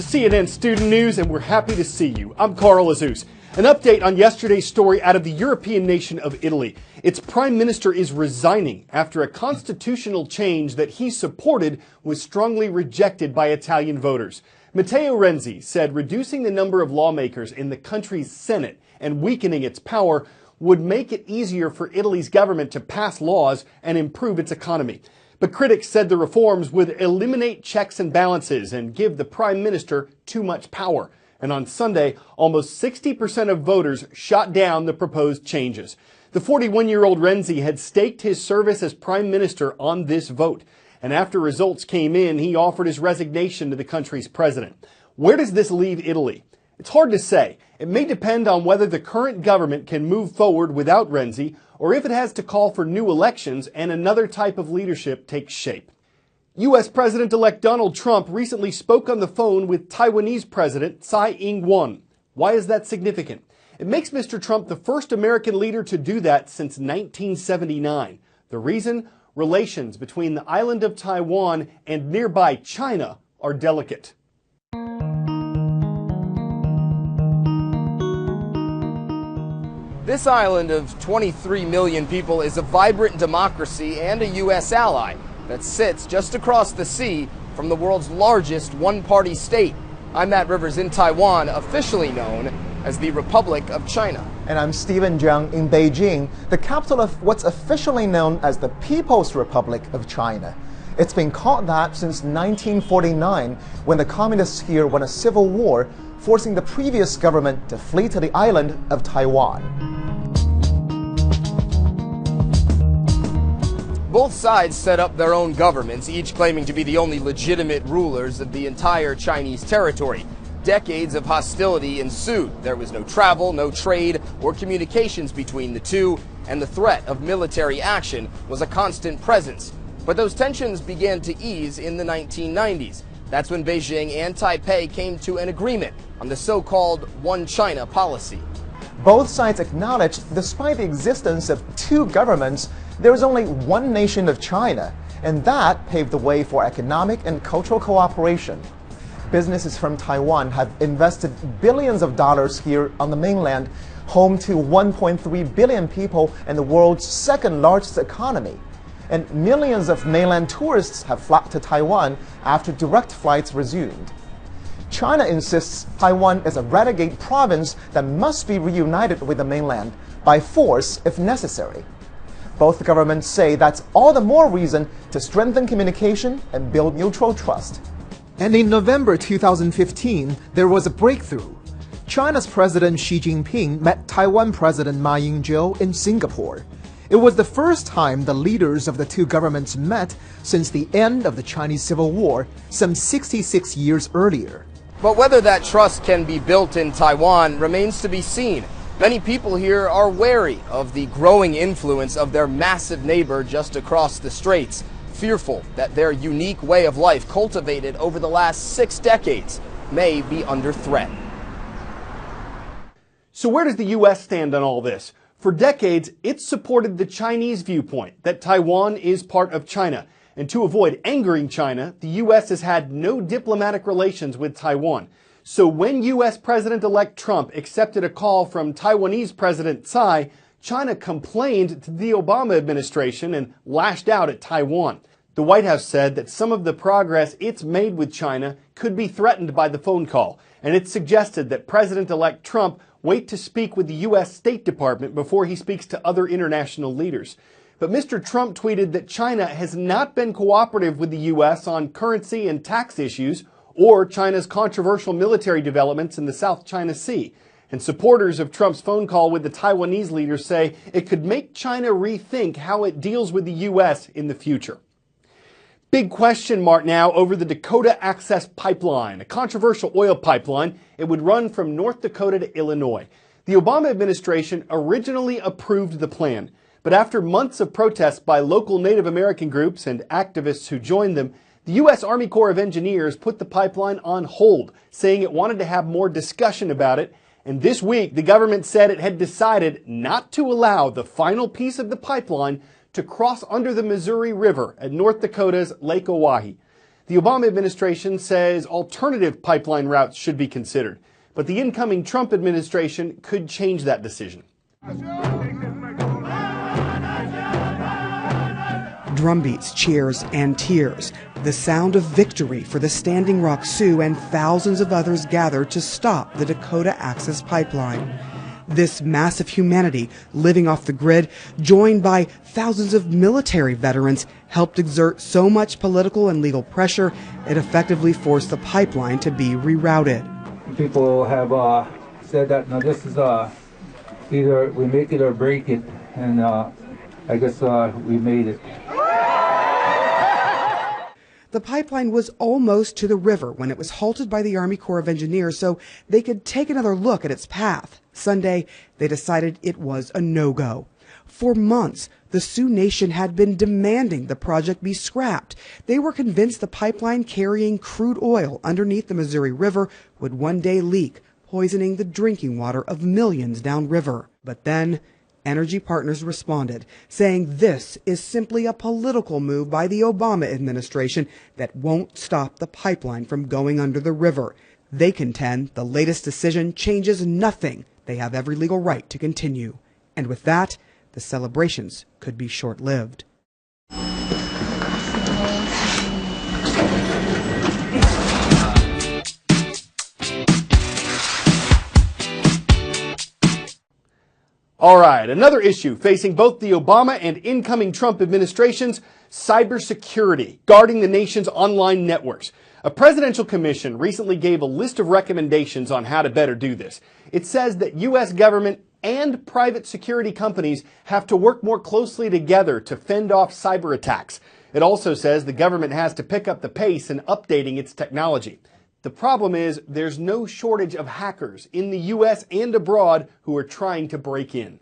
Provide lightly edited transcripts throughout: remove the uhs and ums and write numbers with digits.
CNN Student News, and we're happy to see you. I'm Carl Azus. An update on yesterday's story out of the European nation of Italy. Its prime minister is resigning after a constitutional change that he supported was strongly rejected by Italian voters. Matteo Renzi said reducing the number of lawmakers in the country's Senate and weakening its power would make it easier for Italy's government to pass laws and improve its economy. But critics said the reforms would eliminate checks and balances and give the prime minister too much power. And on Sunday, almost 60% of voters shot down the proposed changes. The 41-year-old Renzi had staked his service as prime minister on this vote. And after results came in, he offered his resignation to the country's president. Where does this leave Italy? It's hard to say. It may depend on whether the current government can move forward without Renzi, or if it has to call for new elections and another type of leadership takes shape. U.S. President-elect Donald Trump recently spoke on the phone with Taiwanese President Tsai Ing-wen. Why is that significant? It makes Mr. Trump the first American leader to do that since 1979. The reason? Relations between the island of Taiwan and nearby China are delicate. This island of 23 million people is a vibrant democracy and a U.S. ally that sits just across the sea from the world's largest one-party state. I'm Matt Rivers in Taiwan, officially known as the Republic of China. And I'm Stephen Zhang in Beijing, the capital of what's officially known as the People's Republic of China. It's been called that since 1949, when the communists here won a civil war, forcing the previous government to flee to the island of Taiwan. Both sides set up their own governments, each claiming to be the only legitimate rulers of the entire Chinese territory. Decades of hostility ensued. There was no travel, no trade, or communications between the two, and the threat of military action was a constant presence. But those tensions began to ease in the 1990s. That's when Beijing and Taipei came to an agreement on the so-called One China policy. Both sides acknowledged, despite the existence of two governments, there is only one nation of China, and that paved the way for economic and cultural cooperation. Businesses from Taiwan have invested billions of dollars here on the mainland, home to 1.3 billion people and the world's second largest economy. And millions of mainland tourists have flocked to Taiwan after direct flights resumed. China insists Taiwan is a renegade province that must be reunited with the mainland by force if necessary. Both governments say that's all the more reason to strengthen communication and build mutual trust. And in November 2015, there was a breakthrough. China's President Xi Jinping met Taiwan President Ma Ying-jeou in Singapore. It was the first time the leaders of the two governments met since the end of the Chinese Civil War, some 66 years earlier. But whether that trust can be built in Taiwan remains to be seen. Many people here are wary of the growing influence of their massive neighbor just across the straits, fearful that their unique way of life cultivated over the last 6 decades may be under threat. So where does the U.S. stand on all this? For decades, it's supported the Chinese viewpoint that Taiwan is part of China. And to avoid angering China, the U.S. has had no diplomatic relations with Taiwan. So when U.S. President-elect Trump accepted a call from Taiwanese President Tsai, China complained to the Obama administration and lashed out at Taiwan. The White House said that some of the progress it's made with China could be threatened by the phone call, and it suggested that President-elect Trump wait to speak with the U.S. State Department before he speaks to other international leaders. But Mr. Trump tweeted that China has not been cooperative with the U.S. on currency and tax issues or China's controversial military developments in the South China Sea. And supporters of Trump's phone call with the Taiwanese leader say it could make China rethink how it deals with the U.S. in the future. Big question mark now over the Dakota Access Pipeline, a controversial oil pipeline. It would run from North Dakota to Illinois. The Obama administration originally approved the plan, but after months of protests by local Native American groups and activists who joined them, the U.S. Army Corps of Engineers put the pipeline on hold, saying it wanted to have more discussion about it. And this week, the government said it had decided not to allow the final piece of the pipeline to cross under the Missouri River at North Dakota's Lake Oahe. The Obama administration says alternative pipeline routes should be considered, but the incoming Trump administration could change that decision. Drumbeats, cheers, and tears. The sound of victory for the Standing Rock Sioux and thousands of others gathered to stop the Dakota Access Pipeline. This mass of humanity living off the grid, joined by thousands of military veterans, helped exert so much political and legal pressure, it effectively forced the pipeline to be rerouted. People have said that now this is either we make it or break it, and I guess we made it. The pipeline was almost to the river when it was halted by the Army Corps of Engineers so they could take another look at its path. Sunday, they decided it was a no-go. For months, the Sioux Nation had been demanding the project be scrapped. They were convinced the pipeline carrying crude oil underneath the Missouri River would one day leak, poisoning the drinking water of millions downriver. But then, Energy Partners responded, saying this is simply a political move by the Obama administration that won't stop the pipeline from going under the river. They contend the latest decision changes nothing. They have every legal right to continue. And with that, the celebrations could be short-lived. All right, another issue facing both the Obama and incoming Trump administrations, cybersecurity, guarding the nation's online networks. A presidential commission recently gave a list of recommendations on how to better do this. It says that U.S. government and private security companies have to work more closely together to fend off cyber attacks. It also says the government has to pick up the pace in updating its technology. The problem is there's no shortage of hackers in the U.S. and abroad who are trying to break in.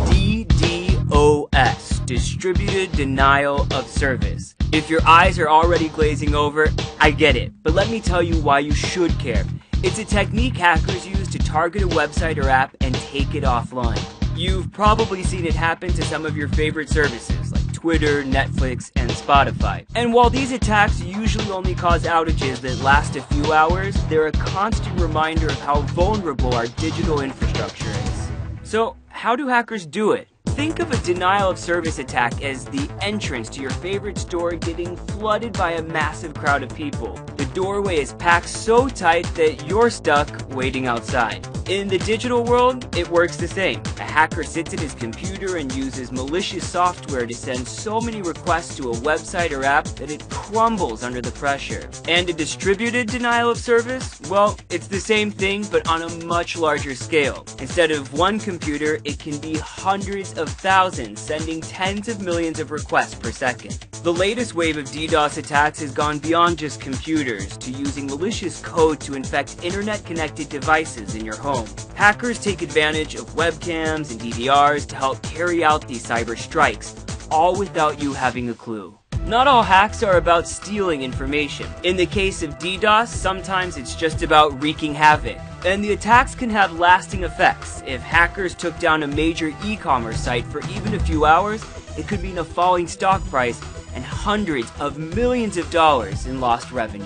DDoS, Distributed Denial of Service. If your eyes are already glazing over, I get it, but let me tell you why you should care. It's a technique hackers use to target a website or app and take it offline. You've probably seen it happen to some of your favorite services like Twitter, Netflix, and Spotify. And while these attacks usually only cause outages that last a few hours, they're a constant reminder of how vulnerable our digital infrastructure is. So, how do hackers do it? Think of a denial of service attack as the entrance to your favorite store getting flooded by a massive crowd of people. The doorway is packed so tight that you're stuck waiting outside. In the digital world, it works the same. A hacker sits at his computer and uses malicious software to send so many requests to a website or app that it crumbles under the pressure. And a distributed denial of service? Well, it's the same thing, but on a much larger scale. Instead of one computer, it can be hundreds of thousands, sending tens of millions of requests per second. The latest wave of DDoS attacks has gone beyond just computers to using malicious code to infect internet-connected devices in your home. Hackers take advantage of webcams and DVRs to help carry out these cyber strikes, all without you having a clue. Not all hacks are about stealing information. In the case of DDoS, sometimes it's just about wreaking havoc. And the attacks can have lasting effects. If hackers took down a major e-commerce site for even a few hours, it could mean a falling stock price and hundreds of millions of dollars in lost revenue.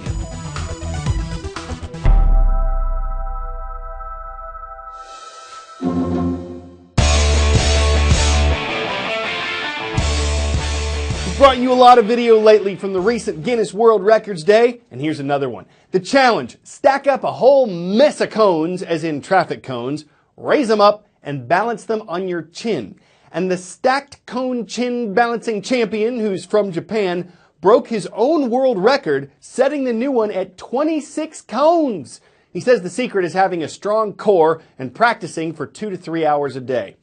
Brought you a lot of video lately from the recent Guinness World Records Day, and here's another one. The challenge: stack up a whole mess of cones, as in traffic cones, raise them up, and balance them on your chin. And the stacked cone chin balancing champion, who's from Japan, broke his own world record, setting the new one at 26 cones. He says the secret is having a strong core and practicing for 2 to 3 hours a day.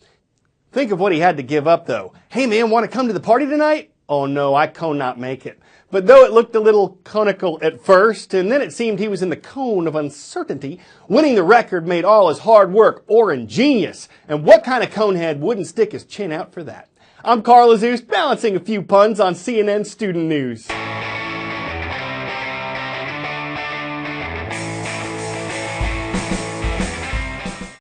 Think of what he had to give up, though. Hey man, want to come to the party tonight? Oh no, I cannot make it. But though it looked a little conical at first, and then it seemed he was in the cone of uncertainty, winning the record made all his hard work ingenious. And what kind of conehead wouldn't stick his chin out for that? I'm Carl Azus, balancing a few puns on CNN Student News.